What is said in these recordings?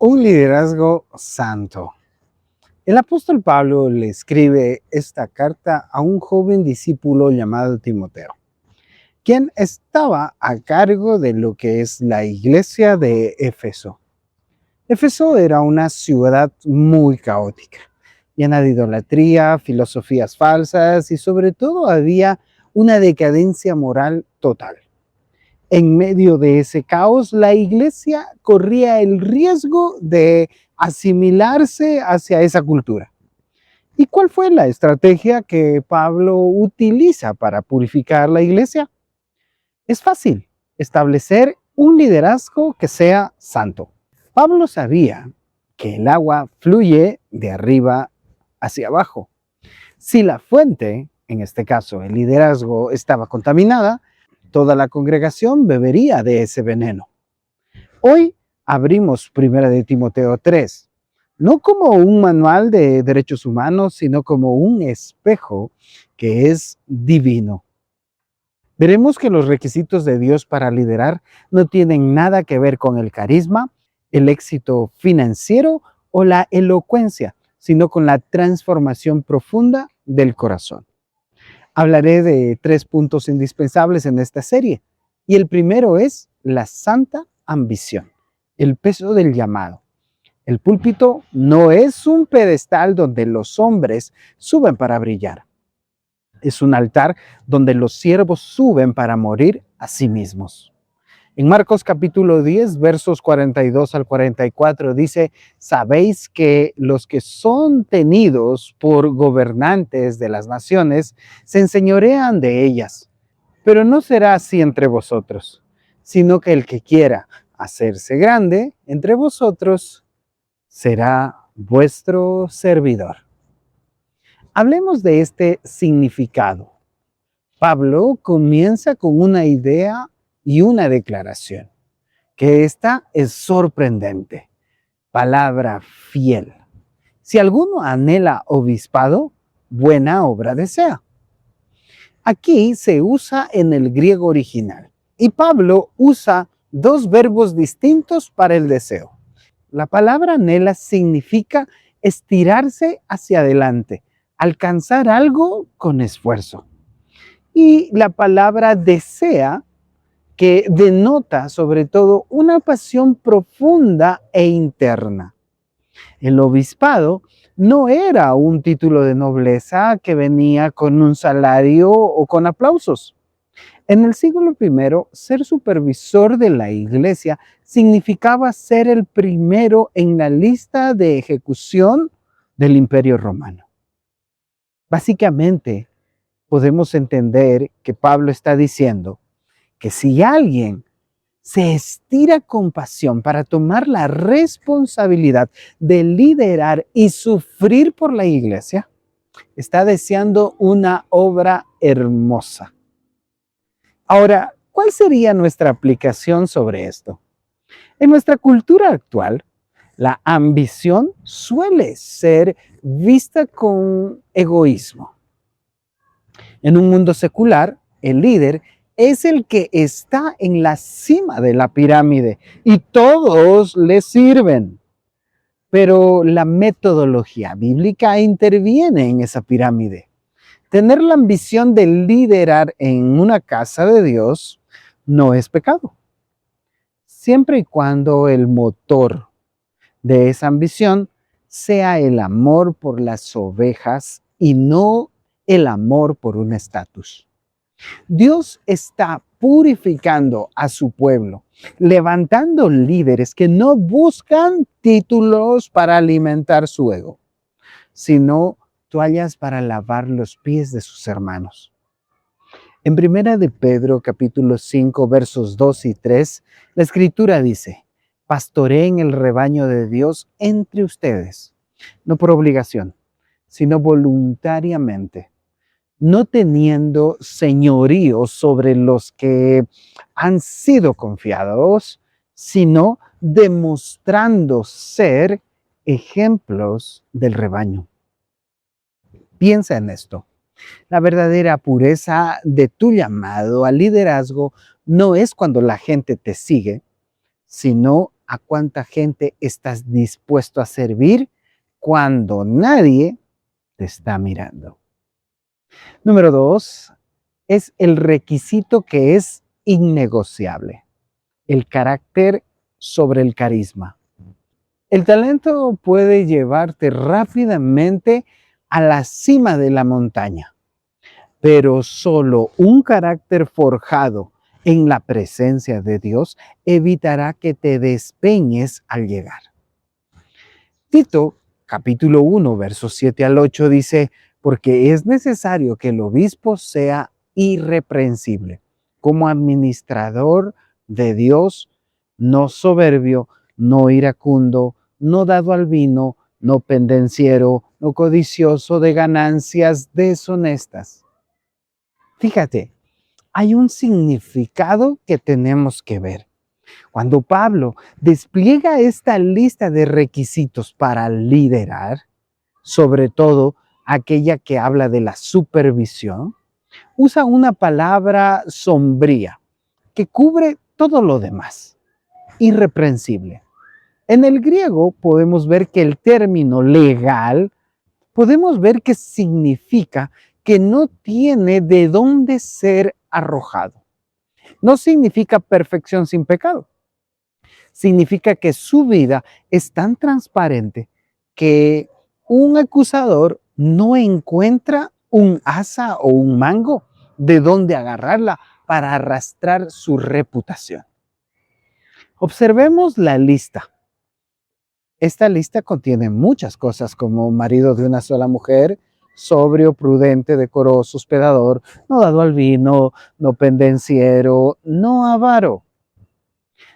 Un liderazgo santo. El apóstol Pablo le escribe esta carta a un joven discípulo llamado Timoteo, quien estaba a cargo de lo que es la iglesia de Éfeso. Éfeso era una ciudad muy caótica, llena de idolatría, filosofías falsas y sobre todo había una decadencia moral total. En medio de ese caos, la iglesia corría el riesgo de asimilarse hacia esa cultura. ¿Y cuál fue la estrategia que Pablo utiliza para purificar la iglesia? Es fácil, establecer un liderazgo que sea santo. Pablo sabía que el agua fluye de arriba hacia abajo. Si la fuente, en este caso el liderazgo, estaba contaminada, toda la congregación bebería de ese veneno. Hoy abrimos 1 de Timoteo 3, no como un manual de derechos humanos, sino como un espejo que es divino. Veremos que los requisitos de Dios para liderar no tienen nada que ver con el carisma, el éxito financiero o la elocuencia, sino con la transformación profunda del corazón. Hablaré de 3 puntos indispensables en esta serie. Y el primero es la santa ambición, el peso del llamado. El púlpito no es un pedestal donde los hombres suben para brillar. Es un altar donde los siervos suben para morir a sí mismos. En Marcos capítulo 10, versos 42 al 44 dice: sabéis que los que son tenidos por gobernantes de las naciones se enseñorean de ellas, pero no será así entre vosotros, sino que el que quiera hacerse grande entre vosotros será vuestro servidor. Hablemos de este significado. Pablo comienza con una idea y una declaración, que esta es sorprendente. Palabra fiel. Si alguno anhela obispado, buena obra desea. Aquí se usa en el griego original y Pablo usa 2 verbos distintos para el deseo. La palabra anhela significa estirarse hacia adelante, alcanzar algo con esfuerzo. Y la palabra desea, que denota sobre todo una pasión profunda e interna. El obispado no era un título de nobleza que venía con un salario o con aplausos. En el siglo I, ser supervisor de la iglesia significaba ser el primero en la lista de ejecución del Imperio Romano. Básicamente, podemos entender que Pablo está diciendo que si alguien se estira con pasión para tomar la responsabilidad de liderar y sufrir por la iglesia, está deseando una obra hermosa. Ahora, ¿cuál sería nuestra aplicación sobre esto? En nuestra cultura actual, la ambición suele ser vista con egoísmo. En un mundo secular, el líder es el que está en la cima de la pirámide y todos le sirven. Pero la metodología bíblica interviene en esa pirámide. Tener la ambición de liderar en una casa de Dios no es pecado, siempre y cuando el motor de esa ambición sea el amor por las ovejas y no el amor por un estatus. Dios está purificando a su pueblo, levantando líderes que no buscan títulos para alimentar su ego, sino toallas para lavar los pies de sus hermanos. En 1 de Pedro capítulo 5 versos 2 y 3, la escritura dice: pastoreen el rebaño de Dios entre ustedes, no por obligación, sino voluntariamente, no teniendo señorío sobre los que han sido confiados, sino demostrando ser ejemplos del rebaño. Piensa en esto. La verdadera pureza de tu llamado al liderazgo no es cuando la gente te sigue, sino a cuánta gente estás dispuesto a servir cuando nadie te está mirando. Número 2 es el requisito que es innegociable: el carácter sobre el carisma. El talento puede llevarte rápidamente a la cima de la montaña, pero solo un carácter forjado en la presencia de Dios evitará que te despeñes al llegar. Tito, capítulo 1, versos 7 al 8 dice: porque es necesario que el obispo sea irreprensible, como administrador de Dios, no soberbio, no iracundo, no dado al vino, no pendenciero, no codicioso de ganancias deshonestas. Fíjate, hay un significado que tenemos que ver. Cuando Pablo despliega esta lista de requisitos para liderar, sobre todo aquella que habla de la supervisión, usa una palabra sombría que cubre todo lo demás: irreprensible. En el griego podemos ver que el término legal, podemos ver que significa que no tiene de dónde ser arrojado. No significa perfección sin pecado. Significa que su vida es tan transparente que un acusador no encuentra un asa o un mango de dónde agarrarla para arrastrar su reputación. Observemos la lista. Esta lista contiene muchas cosas, como marido de una sola mujer, sobrio, prudente, decoroso, hospedador, no dado al vino, no pendenciero, no avaro.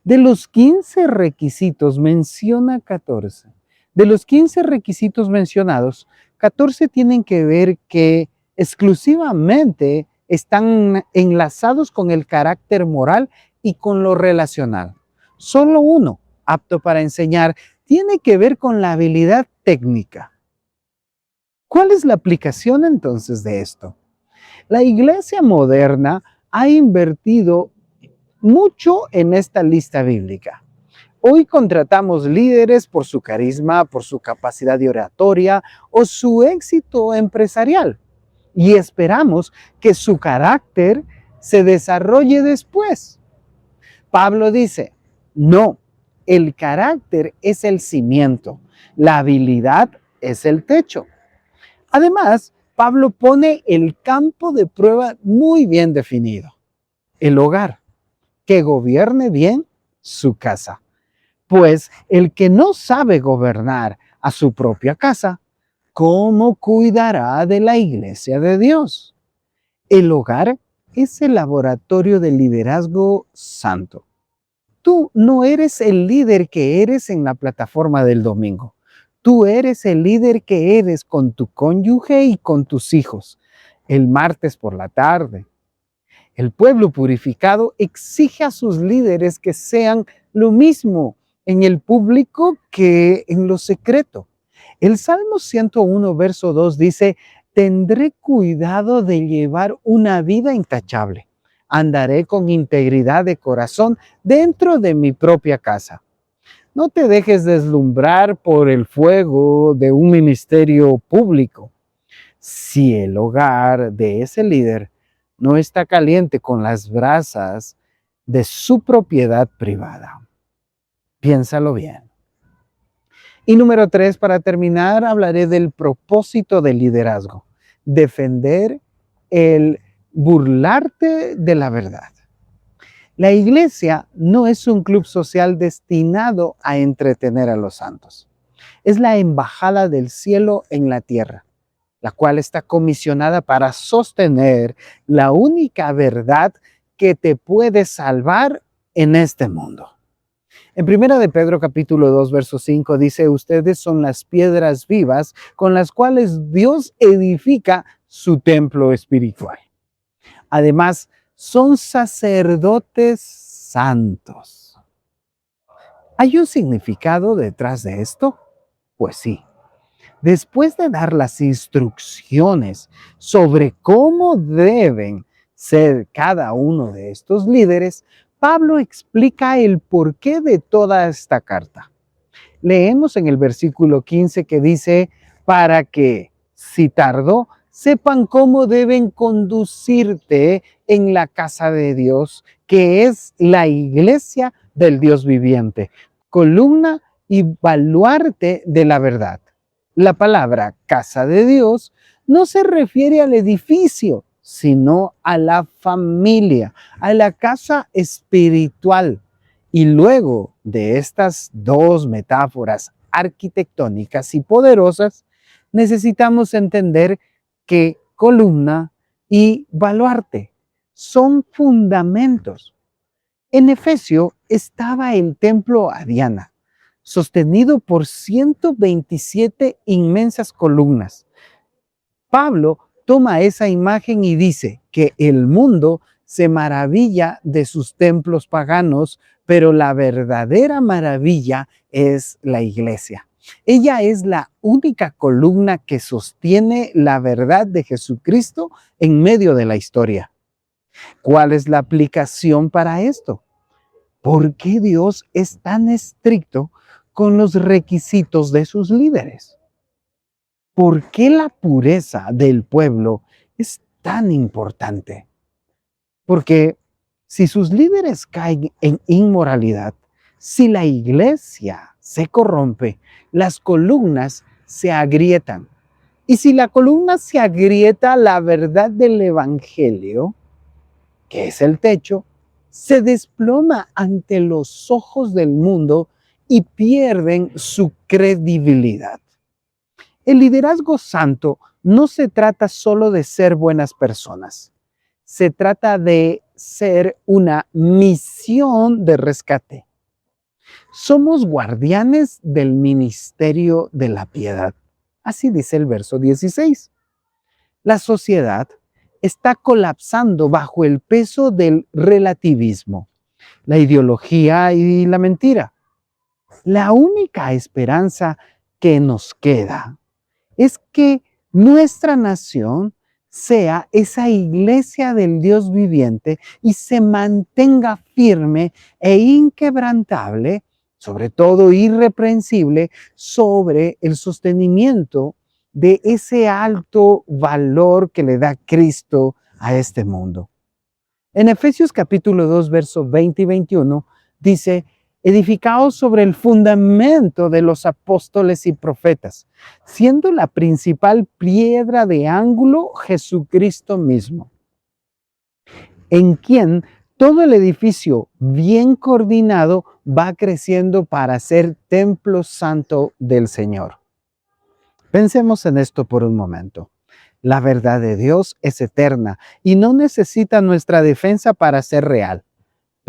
De los 15 requisitos menciona 14. De los 15 requisitos mencionados, 14 tienen que ver que exclusivamente están enlazados con el carácter moral y con lo relacional. Solo uno, apto para enseñar, tiene que ver con la habilidad técnica. ¿Cuál es la aplicación entonces de esto? La iglesia moderna ha invertido mucho en esta lista bíblica. Hoy contratamos líderes por su carisma, por su capacidad de oratoria o su éxito empresarial, y esperamos que su carácter se desarrolle después. Pablo dice: no, el carácter es el cimiento, la habilidad es el techo. Además, Pablo pone el campo de prueba muy bien definido: el hogar, que gobierne bien su casa. Pues el que no sabe gobernar a su propia casa, ¿cómo cuidará de la iglesia de Dios? El hogar es el laboratorio del liderazgo santo. Tú no eres el líder que eres en la plataforma del domingo. Tú eres el líder que eres con tu cónyuge y con tus hijos el martes por la tarde. El pueblo purificado exige a sus líderes que sean lo mismo en el público que en lo secreto. El Salmo 101, verso 2 dice: tendré cuidado de llevar una vida intachable. Andaré con integridad de corazón dentro de mi propia casa. No te dejes deslumbrar por el fuego de un ministerio público. Si el hogar de ese líder no está caliente con las brasas de su propiedad privada. Piénsalo bien. Y número 3, para terminar, hablaré del propósito del liderazgo: defender el burlarte de la verdad. La iglesia no es un club social destinado a entretener a los santos. Es la embajada del cielo en la tierra, la cual está comisionada para sostener la única verdad que te puede salvar en este mundo. En 1 de Pedro capítulo 2, verso 5 dice: ustedes son las piedras vivas con las cuales Dios edifica su templo espiritual. Además, son sacerdotes santos. ¿Hay un significado detrás de esto? Pues sí. Después de dar las instrucciones sobre cómo deben ser cada uno de estos líderes, Pablo explica el porqué de toda esta carta. Leemos en el versículo 15 que dice, para que, si tardó, sepan cómo deben conducirte en la casa de Dios, que es la iglesia del Dios viviente, columna y baluarte de la verdad. La palabra casa de Dios no se refiere al edificio, sino a la familia, a la casa espiritual. Y luego de estas dos metáforas arquitectónicas y poderosas, necesitamos entender que columna y baluarte son fundamentos. En Efesio estaba el templo a Diana, sostenido por 127 inmensas columnas. Pablo toma esa imagen y dice que el mundo se maravilla de sus templos paganos, pero la verdadera maravilla es la iglesia. Ella es la única columna que sostiene la verdad de Jesucristo en medio de la historia. ¿Cuál es la aplicación para esto? ¿Por qué Dios es tan estricto con los requisitos de sus líderes? ¿Por qué la pureza del pueblo es tan importante? Porque si sus líderes caen en inmoralidad, si la iglesia se corrompe, las columnas se agrietan. Y si la columna se agrieta, la verdad del evangelio, que es el techo, se desploma ante los ojos del mundo y pierden su credibilidad. El liderazgo santo no se trata solo de ser buenas personas. Se trata de ser una misión de rescate. Somos guardianes del ministerio de la piedad. Así dice el verso 16. La sociedad está colapsando bajo el peso del relativismo, la ideología y la mentira. La única esperanza que nos queda es que nuestra nación sea esa iglesia del Dios viviente y se mantenga firme e inquebrantable, sobre todo irreprensible, sobre el sostenimiento de ese alto valor que le da Cristo a este mundo. En Efesios capítulo 2, versos 20 y 21, dice, edificados sobre el fundamento de los apóstoles y profetas, siendo la principal piedra de ángulo Jesucristo mismo, en quien todo el edificio bien coordinado va creciendo para ser templo santo del Señor. Pensemos en esto por un momento. La verdad de Dios es eterna y no necesita nuestra defensa para ser real,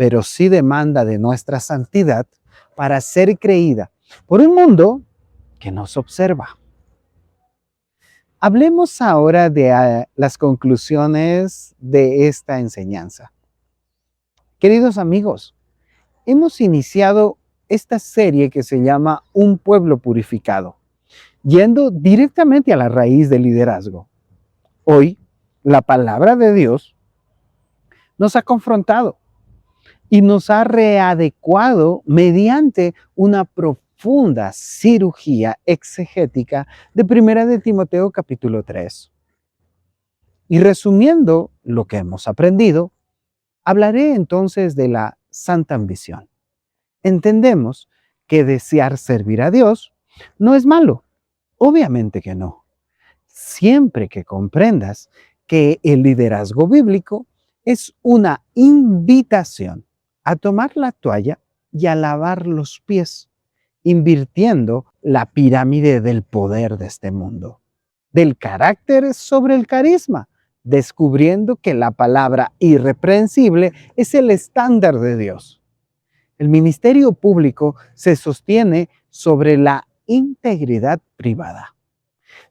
pero sí demanda de nuestra santidad para ser creída por un mundo que nos observa. Hablemos ahora de las conclusiones de esta enseñanza. Queridos amigos, hemos iniciado esta serie que se llama Un pueblo purificado, yendo directamente a la raíz del liderazgo. Hoy, la palabra de Dios nos ha confrontado y nos ha readecuado mediante una profunda cirugía exegética de 1 de Timoteo capítulo 3. Y resumiendo lo que hemos aprendido, hablaré entonces de la santa ambición. Entendemos que desear servir a Dios no es malo, obviamente que no. Siempre que comprendas que el liderazgo bíblico es una invitación a tomar la toalla y a lavar los pies, invirtiendo la pirámide del poder de este mundo, del carácter sobre el carisma, descubriendo que la palabra irreprensible es el estándar de Dios. El ministerio público se sostiene sobre la integridad privada.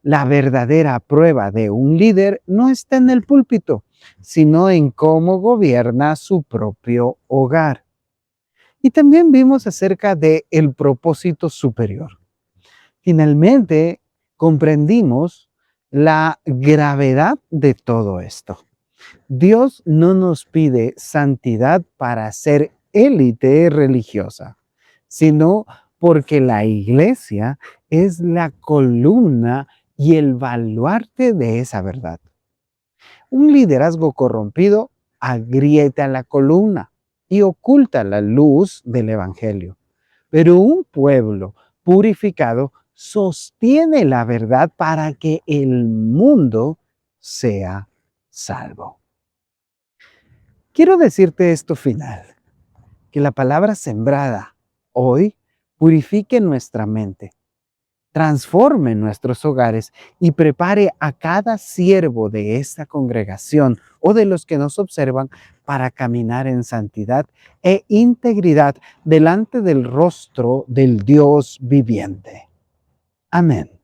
La verdadera prueba de un líder no está en el púlpito, sino en cómo gobierna su propio hogar. Y también vimos acerca del propósito superior. Finalmente, comprendimos la gravedad de todo esto. Dios no nos pide santidad para ser élite religiosa, sino porque la iglesia es la columna y el baluarte de esa verdad. Un liderazgo corrompido agrieta la columna y oculta la luz del Evangelio. Pero un pueblo purificado sostiene la verdad para que el mundo sea salvo. Quiero decirte esto final, que la palabra sembrada hoy purifique nuestra mente, transforme nuestros hogares y prepare a cada siervo de esta congregación o de los que nos observan para caminar en santidad e integridad delante del rostro del Dios viviente. Amén.